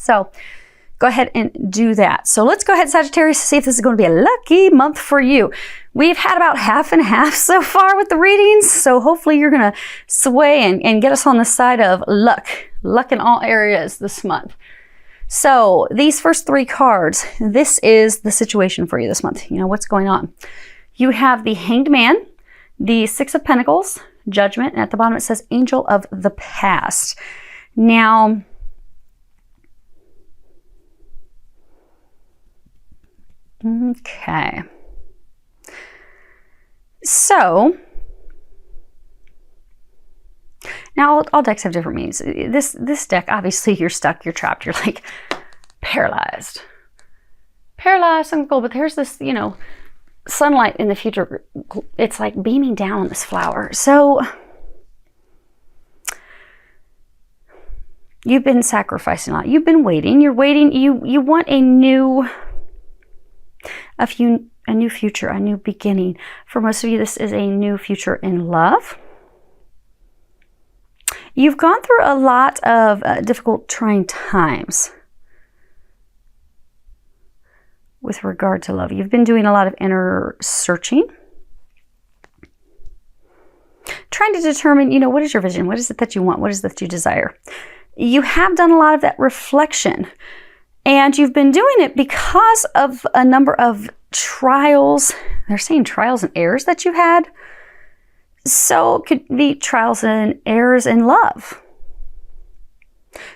So go ahead and do that. So let's go ahead, Sagittarius, to see if this is going to be a lucky month for you. We've had about half and half so far with the readings, so hopefully you're going to sway and get us on the side of luck in all areas this month. So these first 3 cards, this is the situation for you this month. You know, what's going on? You have the Hanged Man, the 6 of Pentacles, Judgment, and at the bottom it says Angel of the Past. Now, okay. So, now all decks have different meanings. This deck, obviously you're stuck, you're trapped, you're like paralyzed. Paralyzed, uncle, but there's this, you know, sunlight in the future. It's like beaming down on this flower. So, you've been sacrificing a lot. You've been waiting. You're waiting. You want a new future, a new beginning. For most of you, this is a new future in love. You've gone through a lot of difficult, trying times with regard to love. You've been doing a lot of inner searching, trying to determine, you know, what is your vision? What is it that you want? What is it that you desire? You have done a lot of that reflection, and you've been doing it because of a number of trials. They're saying trials and errors that you had. So it could be trials and errors in love.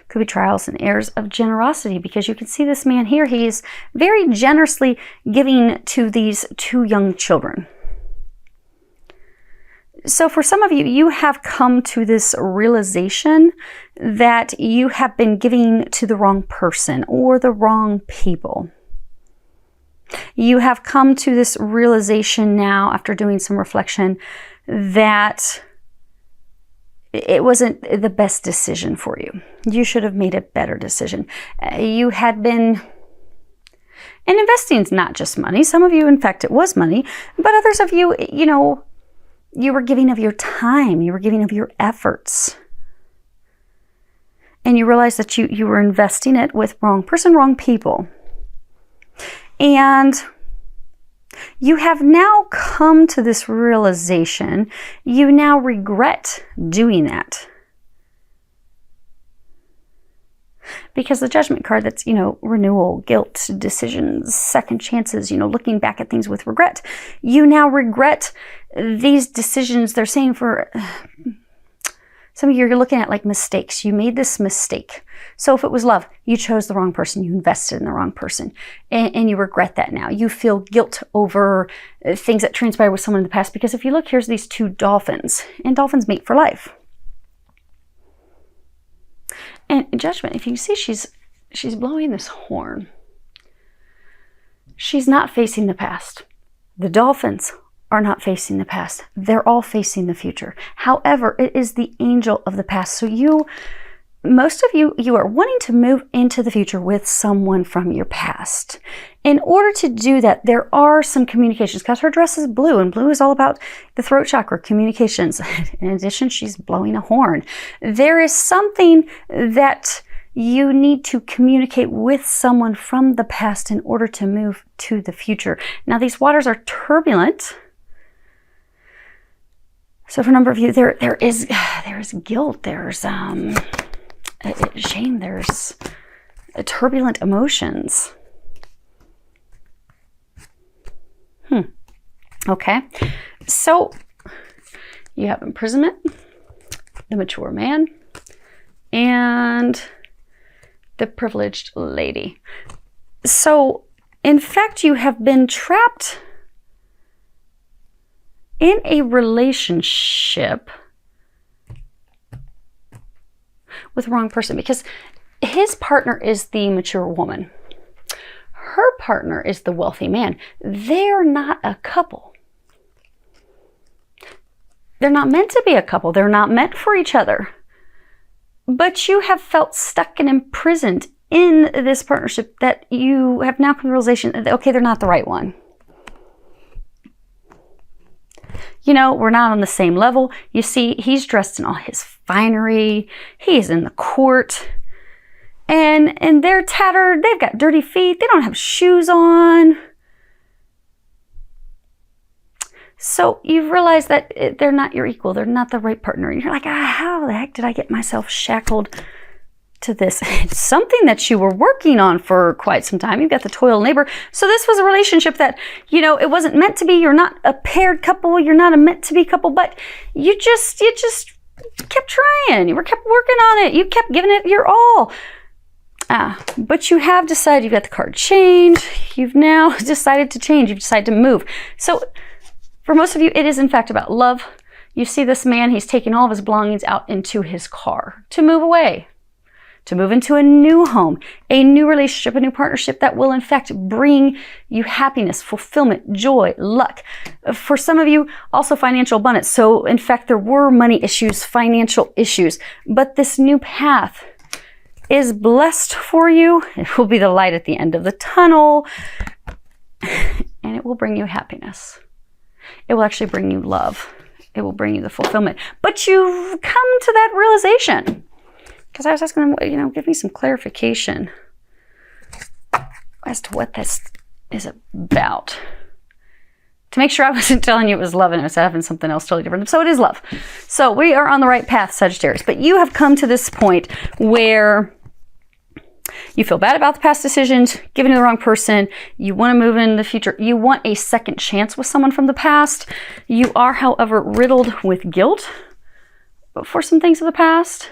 Could be trials and errors of generosity, because you can see this man here. He is very generously giving to these 2 young children. So for some of you, you have come to this realization that you have been giving to the wrong person or the wrong people. You have come to this realization now, after doing some reflection, that it wasn't the best decision for you. You should have made a better decision. You had been, and investing is not just money. Some of you, in fact, it was money, but others of you, you know, you were giving of your time, you were giving of your efforts. And you realized that you were investing it with wrong person, wrong people. And you have now come to this realization. You now regret doing that. Because the Judgment card, that's, you know, renewal, guilt, decisions, second chances, you know, looking back at things with regret. You now regret these decisions. They're saying for some of you, you're looking at like mistakes. You made this mistake. So if it was love, you chose the wrong person. You invested in the wrong person. And you regret that now. You feel guilt over things that transpired with someone in the past. Because if you look, here's these 2 dolphins. And dolphins mate for life. And Judgment, if you see, she's blowing this horn. She's not facing the past. The dolphins are not facing the past. They're all facing the future. However, it is the angel of the past. So most of you are wanting to move into the future with someone from your past. In order to do that, there are some communications, because her dress is blue, and blue is all about the throat chakra, communications. In addition, she's blowing a horn. There is something that you need to communicate with someone from the past in order to move to the future. Now, these waters are turbulent. So for a number of you, there is guilt, there's shame, there's turbulent emotions. Okay, so you have imprisonment, the mature man, and the privileged lady. So in fact, you have been trapped in a relationship with the wrong person, because his partner is the mature woman. Her partner is the wealthy man. They're not a couple. They're not meant to be a couple. They're not meant for each other. But you have felt stuck and imprisoned in this partnership that you have now come to the realization that, okay, they're not the right one. You know, we're not on the same level. You see, he's dressed in all his finery. He's in the court. and they're tattered. They've got dirty feet. They don't have shoes on. So you've realized that they're not your equal. They're not the right partner. You're like, how the heck did I get myself shackled to this? It's something that you were working on for quite some time. You've got the toil labor. So this was a relationship that, it wasn't meant to be. You're not a paired couple. You're not a meant to be couple, but you just kept trying. You kept working on it. You kept giving it your all. But you have decided, you've got the card change. You've now decided to change. You've decided to move. So for most of you, it is in fact about love. You see this man, he's taking all of his belongings out into his car to move away, to move into a new home, a new relationship, a new partnership that will in fact bring you happiness, fulfillment, joy, luck. For some of you, also financial abundance. So in fact, there were money issues, financial issues, but this new path is blessed for you. It will be the light at the end of the tunnel, and it will bring you happiness. It will actually bring you love. It will bring you the fulfillment. But you've come to that realization. Because I was asking them, give me some clarification as to what this is about. To make sure I wasn't telling you it was love and it was having something else totally different. So it is love. So we are on the right path, Sagittarius. But you have come to this point where you feel bad about the past decisions, giving to the wrong person. You want to move in the future. You want a second chance with someone from the past. You are, however, riddled with guilt for some things of the past.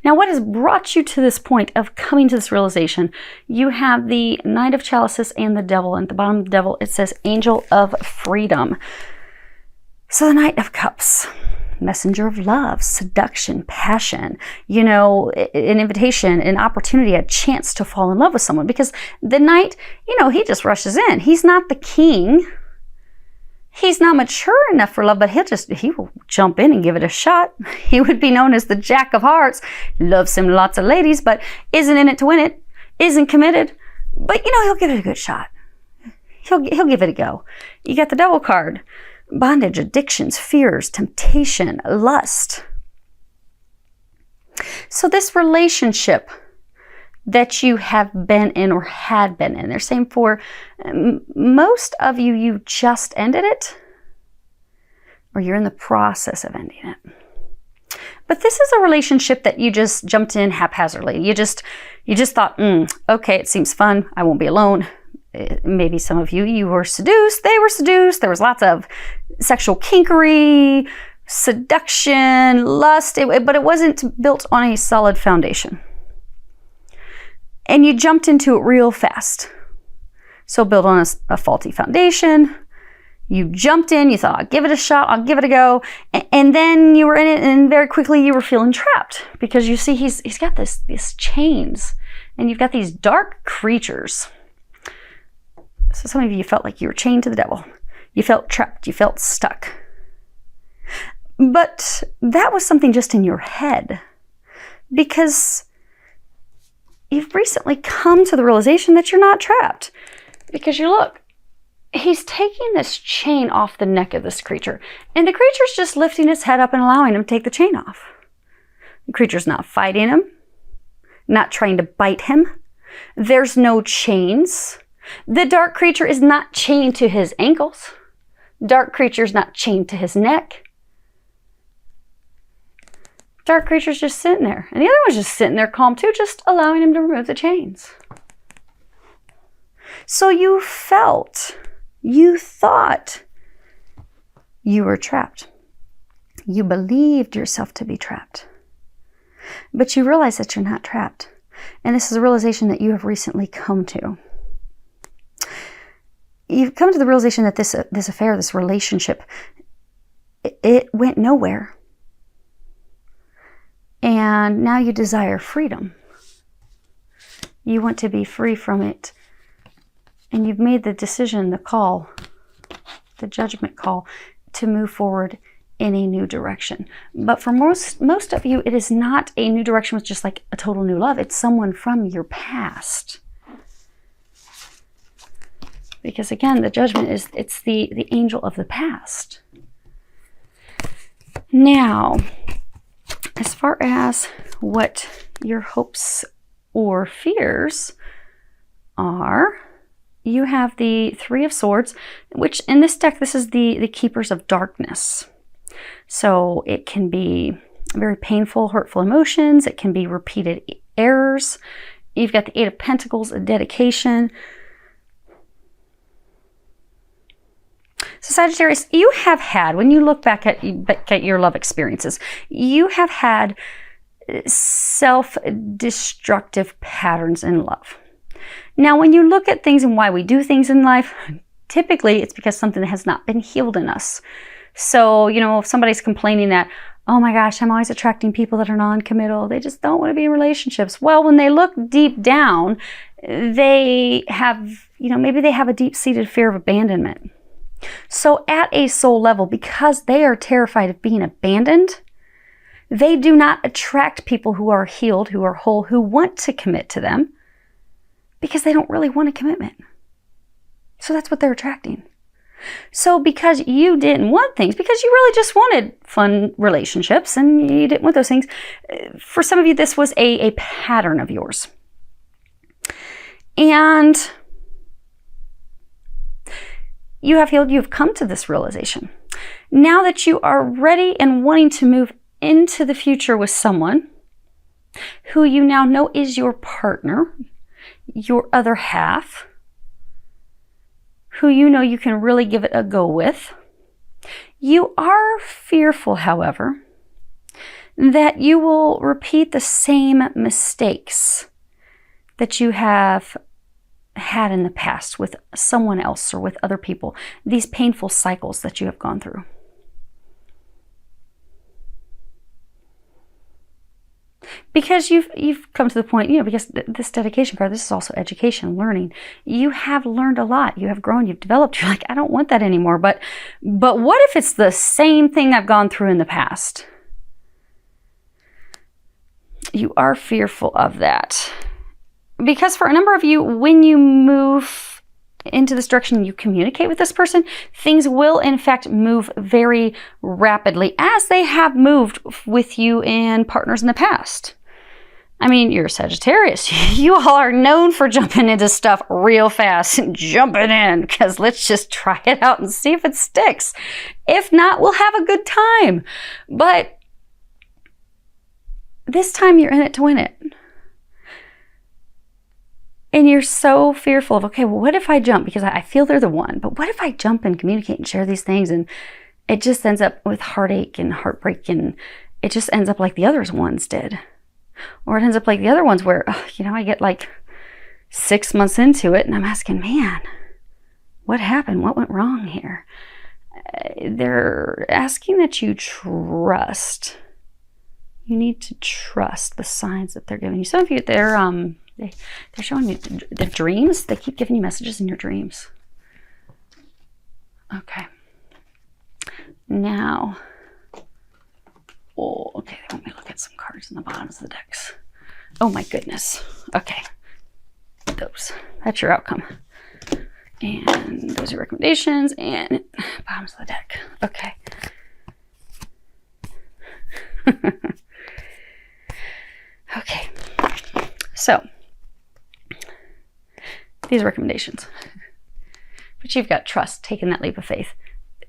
Now, what has brought you to this point of coming to this realization? You have the Knight of Chalices and the Devil. And at the bottom of the Devil, it says Angel of Freedom. So the Knight of Cups. Messenger of love, seduction, passion, an invitation, an opportunity, a chance to fall in love with someone. Because the knight, he just rushes in. He's not the king. He's not mature enough for love, but he will jump in and give it a shot. He would be known as the Jack of Hearts. Loves him lots of ladies, but isn't in it to win it, isn't committed. But, he'll give it a good shot. He'll give it a go. You got the Devil card. Bondage, addictions, fears, temptation, lust. So this relationship that you have been in or had been in, they're saying for most of you, you just ended it or you're in the process of ending it. But this is a relationship that you just jumped in haphazardly. You just thought, okay, it seems fun. I won't be alone. Maybe some of you were seduced. They were seduced. There was lots of sexual kinkery, seduction, lust, but it wasn't built on a solid foundation. And you jumped into it real fast. So built on a faulty foundation. You jumped in, you thought, I'll give it a shot, I'll give it a go. And then you were in it and very quickly you were feeling trapped because you see he's got these chains and you've got these dark creatures. So some of you felt like you were chained to the devil. You felt trapped. You felt stuck. But that was something just in your head because you've recently come to the realization that you're not trapped. Because he's taking this chain off the neck of this creature. And the creature's just lifting its head up and allowing him to take the chain off. The creature's not fighting him, not trying to bite him. There's no chains. The dark creature is not chained to his ankles. Dark creature's not chained to his neck. Dark creature's just sitting there. And the other one's just sitting there calm too, just allowing him to remove the chains. So you thought you were trapped. You believed yourself to be trapped. But you realize that you're not trapped. And this is a realization that you have recently come to. You've come to the realization that this affair, this relationship, it went nowhere. And now you desire freedom. You want to be free from it. And you've made the decision, the call, the judgment call to move forward in a new direction. But for most of you, it is not a new direction with just like a total new love. It's someone from your past. Because again, the judgment it's the angel of the past. Now, as far as what your hopes or fears are, you have the Three of Swords, which in this deck, this is the keepers of darkness. So it can be very painful, hurtful emotions. It can be repeated errors. You've got the Eight of Pentacles, a dedication. So Sagittarius, you have had, when you look back at your love experiences, you have had self-destructive patterns in love. Now, when you look at things and why we do things in life, typically it's because something has not been healed in us. So, you know, if somebody's complaining that, oh my gosh, I'm always attracting people that are non-committal, they just don't want to be in relationships. Well, when they look deep down, they have, you know, maybe they have a deep-seated fear of abandonment. So at a soul level, because they are terrified of being abandoned, they do not attract people who are healed, who are whole, who want to commit to them, because they don't really want a commitment. So that's what they're attracting. So because you didn't want things, because you really just wanted fun relationships and you didn't want those things, for some of you, this was a pattern of yours. And you have healed, you've come to this realization. Now that you are ready and wanting to move into the future with someone who you now know is your partner, your other half, who you know you can really give it a go with, you are fearful, however, that you will repeat the same mistakes that you have had in the past with someone else or with other people, these painful cycles that you have gone through. Because you've come to the point, you know, because this dedication card, this is also education, learning. You have learned a lot. You have grown, you've developed. You're like, I don't want that anymore. But what if it's the same thing I've gone through in the past? You are fearful of that. Because for a number of you, when you move into this direction, you communicate with this person, things will in fact move very rapidly, as they have moved with you and partners in the past. I mean, you're a Sagittarius. You all are known for jumping into stuff real fast and jumping in, because let's just try it out and see if it sticks. If not, we'll have a good time. But this time you're in it to win it. And you're so fearful of, okay, well, what if I jump? Because I feel they're the one. But what if I jump and communicate and share these things, and it just ends up with heartache and heartbreak, and it just ends up like the other ones did? Or it ends up like the other ones where, you know, I get like 6 months into it and I'm asking, man, what happened? What went wrong here? They're asking that you trust. You need to trust the signs that they're giving you. Some of you, they're showing you their dreams. They keep giving you messages in your dreams. Okay. Now, oh, okay, let me look at some cards in the bottoms of the decks. Oh my goodness. Okay. Those. That's your outcome. And those are recommendations and bottoms of the deck. Okay. Okay. So, these recommendations. But you've got trust, taking that leap of faith.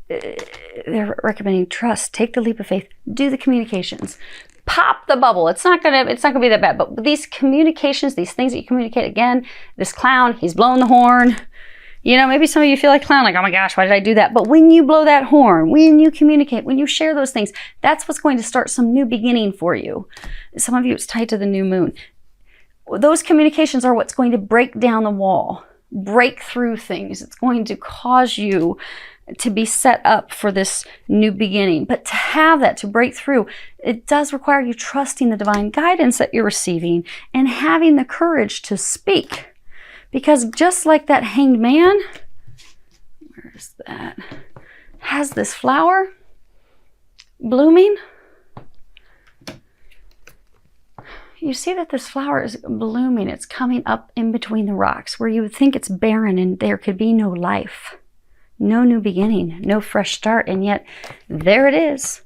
They're recommending trust, take the leap of faith, do the communications, pop the bubble. It's not gonna be that bad. But these communications, these things that you communicate, again, this clown, he's blowing the horn. You know, maybe some of you feel like clown, like, oh my gosh, why did I do that? But when you blow that horn, when you communicate, when you share those things, that's what's going to start some new beginning for you. Some of you, it's tied to the new moon. Those communications are what's going to break down the wall, break through things. It's going to cause you to be set up for this new beginning. But to have that, to break through, it does require you trusting the divine guidance that you're receiving and having the courage to speak. Because just like that hanged man, where is that, has this flower blooming. You see that this flower is blooming. It's coming up in between the rocks where you would think it's barren and there could be no life, no new beginning, no fresh start. And yet there it is,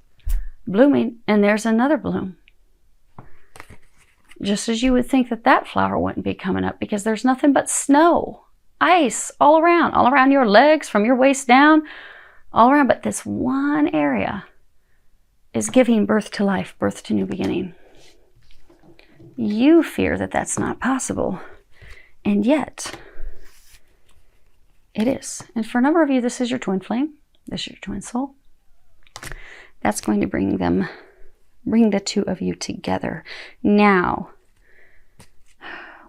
blooming, and there's another bloom. Just as you would think that that flower wouldn't be coming up, because there's nothing but snow, ice all around your legs, from your waist down, all around. But this one area is giving birth to life, birth to new beginning. You fear that that's not possible, and yet it is. And for a number of you, this is your twin flame. This is your twin soul. That's going to bring the two of you together. Now,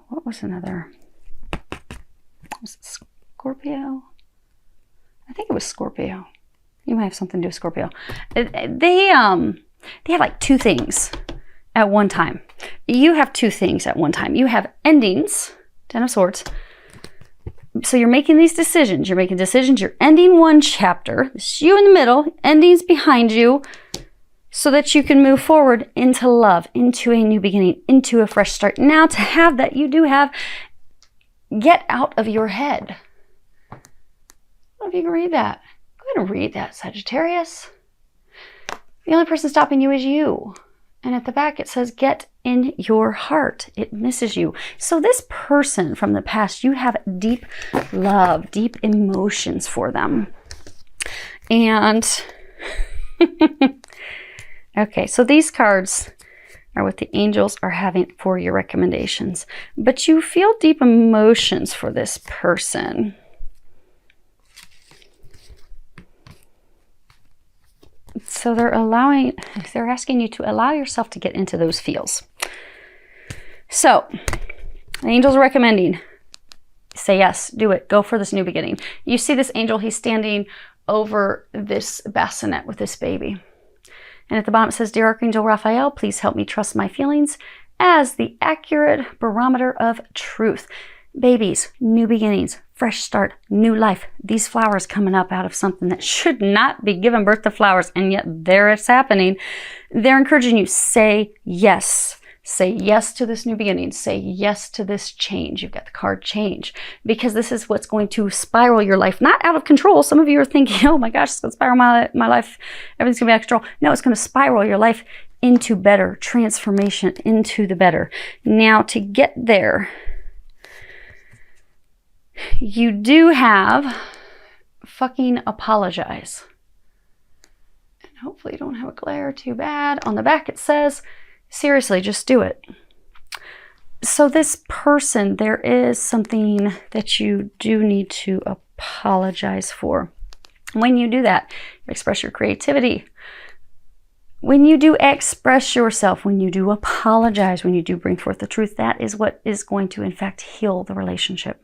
what was another? Was it Scorpio? I think it was Scorpio. You might have something to do with Scorpio. They have like two things at one time. You have two things at one time. You have endings, Ten of Swords. So you're making these decisions. You're making decisions. You're ending one chapter. It's you in the middle, endings behind you, so that you can move forward into love, into a new beginning, into a fresh start. Now, to have that, you do have get out of your head. I don't know if you can read that. Go ahead and read that, Sagittarius. The only person stopping you is you. And at the back it says, get in your heart. It misses you. So this person from the past, you have deep love, deep emotions for them. And okay, so these cards are what the angels are having for your recommendations. But you feel deep emotions for this person. So they're asking you to allow yourself to get into those feels. So the angels are recommending, say yes, do it, go for this new beginning. You see this angel, he's standing over this bassinet with this baby. And at the bottom it says, Dear Archangel Raphael, please help me trust my feelings as the accurate barometer of truth. Babies, new beginnings, fresh start, new life. These flowers coming up out of something that should not be giving birth to flowers, and yet there it's happening. They're encouraging you, say yes. Say yes to this new beginning. Say yes to this change. You've got the card change, because this is what's going to spiral your life, not out of control. Some of you are thinking, oh my gosh, it's going to spiral my life. Everything's going to be out of control. No, it's going to spiral your life into better, transformation into the better. Now, to get there, you do have fucking apologize. And hopefully you don't have a glare too bad. On the back it says, seriously, just do it. So this person, there is something that you do need to apologize for. When you do that, you express your creativity. When you do express yourself, when you do apologize, when you do bring forth the truth, that is what is going to, in fact, heal the relationship.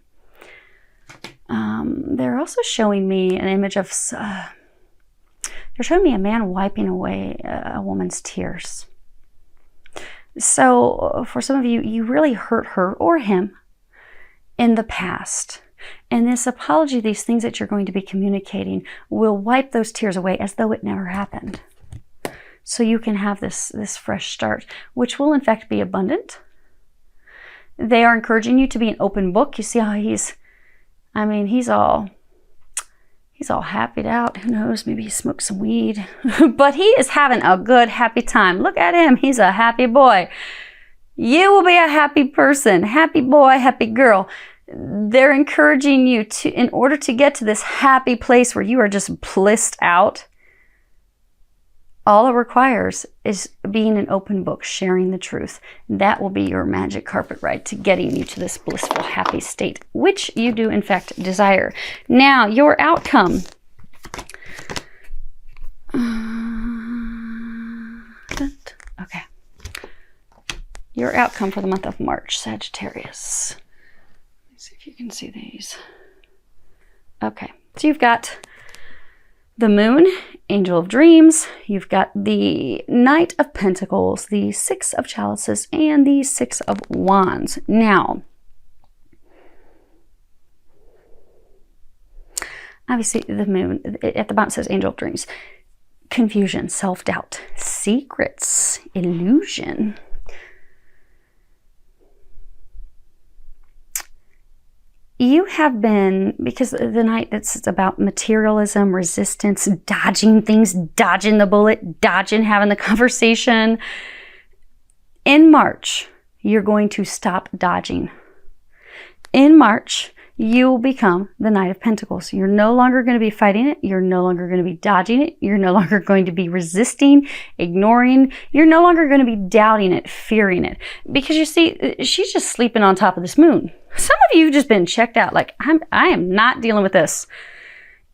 They're also showing me an image of, they're showing me a man wiping away a woman's tears. So for some of you, you really hurt her or him in the past. And this apology, these things that you're going to be communicating, will wipe those tears away as though it never happened. So you can have this fresh start, which will in fact be abundant. They are encouraging you to be an open book. You see how he's all happied out. Who knows? Maybe he smoked some weed. But he is having a good, happy time. Look at him. He's a happy boy. You will be a happy person. Happy boy, happy girl. They're encouraging you to, in order to get to this happy place where you are just blissed out, all it requires is being an open book, sharing the truth. That will be your magic carpet ride to getting you to this blissful, happy state, which you do, in fact, desire. Now, your outcome. Okay. Your outcome for the month of March, Sagittarius. Let's see if you can see these. Okay. So you've got the Moon, Angel of Dreams. You've got the Knight of Pentacles, the Six of Chalices, and the Six of Wands. Now, obviously the Moon, at the bottom says Angel of Dreams. Confusion, self-doubt, secrets, illusion. You have been, because the Knight, it's about materialism, resistance, dodging things, dodging the bullet, dodging having the conversation. In March, You're going to stop dodging. In March, you will become the Knight of Pentacles. You're no longer going to be fighting it. You're no longer going to be dodging it. You're no longer going to be resisting, ignoring. You're no longer going to be doubting it, fearing it. Because you see, she's just sleeping on top of this moon. Some of you have just been checked out. Like, I am not dealing with this.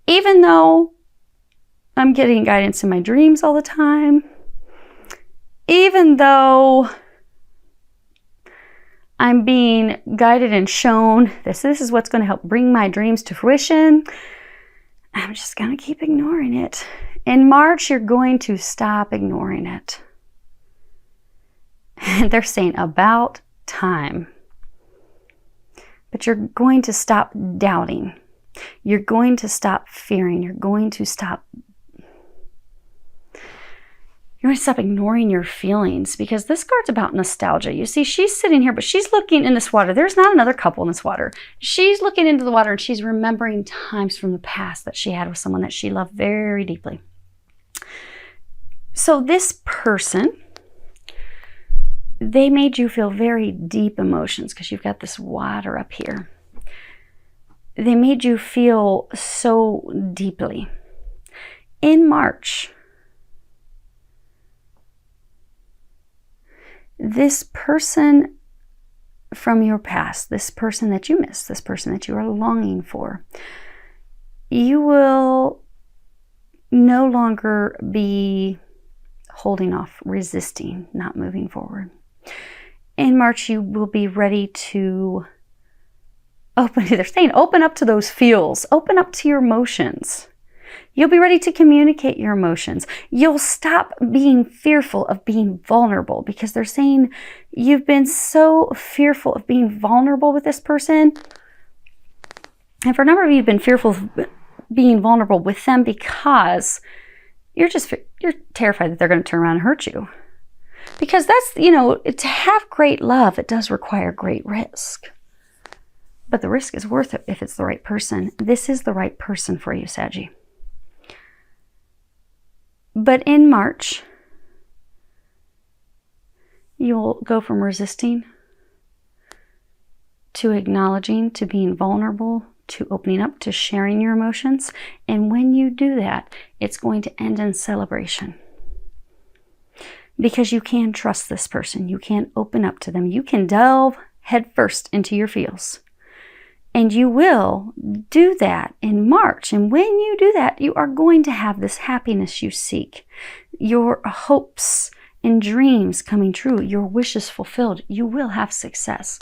Even though I'm getting guidance in my dreams all the time. Even though I'm being guided and shown this is what's going to help bring my dreams to fruition, I'm just going to keep ignoring it. In March, you're going to stop ignoring it. And they're saying about time. But you're going to stop doubting. You're going to stop fearing. You're going to stop ignoring your feelings, because this card's about nostalgia. You see, she's sitting here, but she's looking in this water. There's not another couple in this water. She's looking into the water and she's remembering times from the past that she had with someone that she loved very deeply. So this person, they made you feel very deep emotions because you've got this water up here. They made you feel so deeply. In March, this person from your past, this person that you miss, this person that you are longing for, you will no longer be holding off, resisting, not moving forward. In March, you will be ready to they're saying open up to those feels, open up to your emotions. You'll be ready to communicate your emotions. You'll stop being fearful of being vulnerable, because they're saying you've been so fearful of being vulnerable with this person. And for a number of you, you've been fearful of being vulnerable with them because you're terrified that they're going to turn around and hurt you. Because that's, to have great love, it does require great risk. But the risk is worth it if it's the right person. This is the right person for you, Saggy. But in March, you'll go from resisting to acknowledging, to being vulnerable, to opening up, to sharing your emotions. And when you do that, it's going to end in celebration. Because you can trust this person. You can open up to them. You can delve headfirst into your feels. And you will do that in March. And when you do that, you are going to have this happiness you seek. Your hopes and dreams coming true. Your wishes fulfilled. You will have success.